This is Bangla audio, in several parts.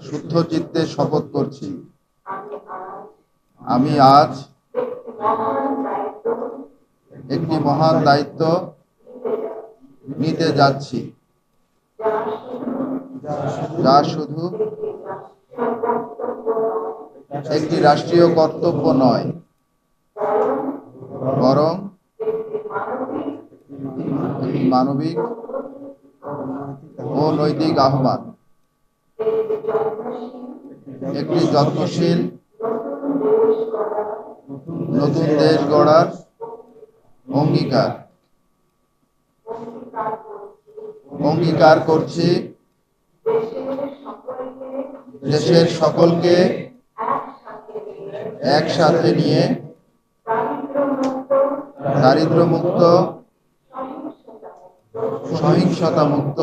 শুদ্ধ চিত্তে শপথ করছি আমি আজ একটি মহান দায়িত্ব নিতে যাচ্ছি, যা শুধু একটি রাষ্ট্রীয় কর্তব্য নয়, বরং একটি মানবিক ও নৈতিক আহ্বান। একটি যত্নশীল নতুন দেশ গড়ার অঙ্গীকার করছি দেশের সকলকে একসাথে নিয়ে দারিদ্র্যমুক্ত, সহিংসতা মুক্ত,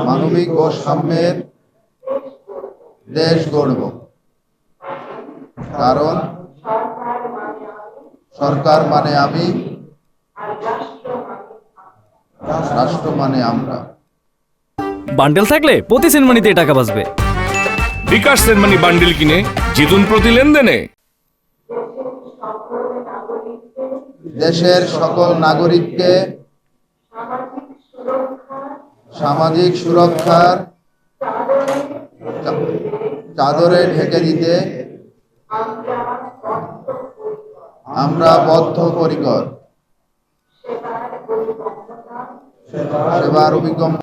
মানবিক ও সাম্যের দেশ গড়ব। কারণ সরকার মানে আমি, রাষ্ট্র মানে আমরা। বান্ডেল থাকলে প্রতি সেনমানিতে টাকা বাঁচবে। বিকাশ সেনমানি বান্ডেল কিনে জিতুন প্রতি লেনদেনে। দেশের সকল নাগরিককে সামাজিক সুরক্ষার চাদরে ঢেকে দিতে আমরা বদ্ধপরিকর। সেবার অভিজ্ঞতা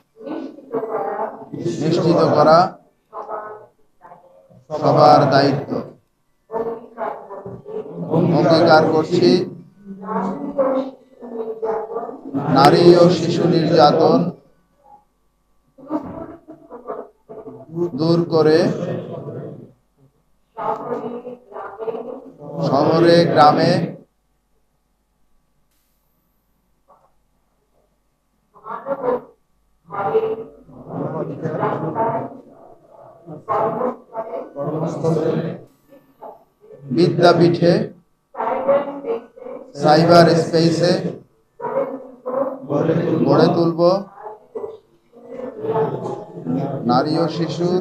নিশ্চিত করা সবার দায়িত্ব। অঙ্গীকার করছি নারী ও শিশু নির্যাতন দূর করে শহরে গ্রামে বিদ্যাপীঠে, সাইবার স্পেসে গড়ে তুলব নারী ও শিশুর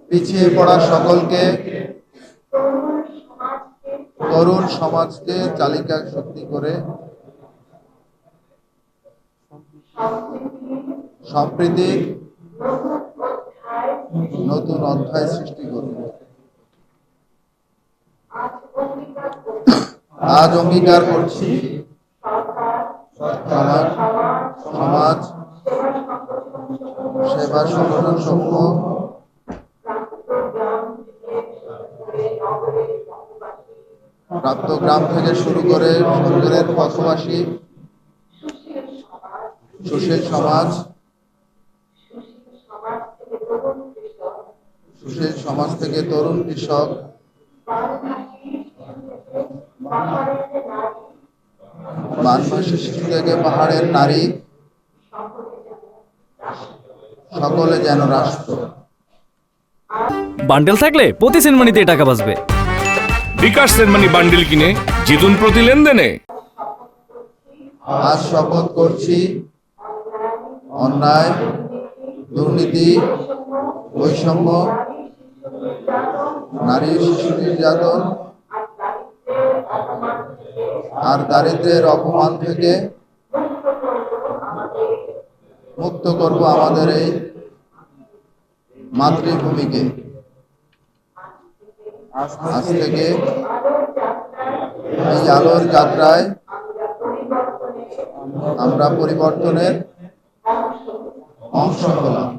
পিছিয়ে পড়া সকলকে, তরুণ সমাজকে চালিকা শক্তি করে সম্প্রীতির নতুন অধ্যায় সৃষ্টি করব। আজ অঙ্গীকার করছি সমাজ সেবা সংগঠন সমূহ, প্রাপ্ত গ্রাম থেকে শুরু করে শহরের পথবাসী, সুশীল সমাজ, সুশীল সমাজ থেকে তরুণ কৃষক, বানভাসী শিশু থেকে পাহাড়ের নারী, সকলে যেন রাষ্ট্র। বান্ডেল থাকলে প্রতি সেনমানিতে টাকা বাঁচবে। বিকাশ সেনমানি বান্ডেল কিনে জিতুন প্রতি লেনদেনে। আজ শপথ করছি অন্যায়, দুর্নীতি, বৈষম্য, নারী শিশু নির্যাতন আর দারিদ্র্যের অপমান থেকে মুক্ত করব আমাদের এই মাতৃভূমিকে। আজ থেকে এই আলোর যাত্রায় আমরা পরিবর্তনের অংশ হলাম।